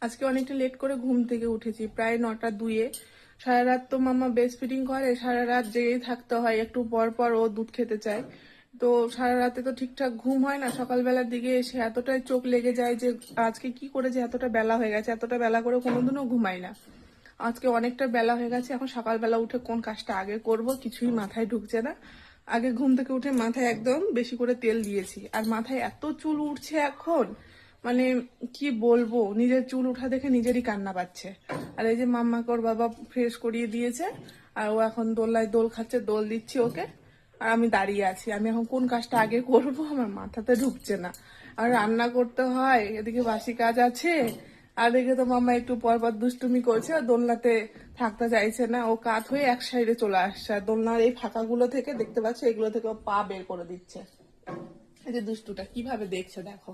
আজকে অনেকটা লেট করে ঘুম থেকে উঠেছি, প্রায় 9টা 2-এ। সারা রাত তো মামা ব্রেস্ট ফিডিং করে, সারা রাত জেগেই থাকতে হয়, একটু পর পর ও দুধ খেতে চায়। তো সারা রাতে তো ঠিকঠাক ঘুম হয় না, সকালবেলার দিকে এসে এতটাই চোখ লেগে যায় যে আজকে কি করে যে এতটা বেলা হয়ে গেছে, এতটা বেলা করে কোনোদিনও ঘুমাই না। আজকে অনেকটা বেলা হয়ে গেছে, এখন সকালবেলা উঠে কোন কাজটা আগে করব কিছুই মাথায় ঢুকছে না। আগে ঘুম থেকে উঠে মাথায় একদম বেশি করে তেল দিয়েছি, আর মাথায় এত চুল উঠছে এখন, মানে কি বলবো, নিজের চুল উঠা দেখে নিজেরই কান্না পাচ্ছে। আর এই যে মাম্মাকে ওর বাবা ফ্রেশ করিয়ে দিয়েছে, আর ও এখন দোলনায় দোল খাচ্ছে, দোল দিচ্ছি ওকে। আর আমি দাঁড়িয়ে আছি, আমি এখন কোন কাজটা আগে করব আমার মাথাতে ঢুকছে না। আর রান্না করতে হয়, এদিকে বাসি কাজ আছে, আর দেখে তো মামা একটু পর পর দুষ্টুমি করছে, আর দোলনাতে থাকতে চাইছে না, ও কাত হয়ে এক সাইডে চলে আসছে, আর দোলনার এই ফাঁকাগুলো থেকে দেখতে পাচ্ছে, এগুলো থেকে ও পা বের করে দিচ্ছে। এই যে দুষ্টুটা কিভাবে দেখছে দেখো।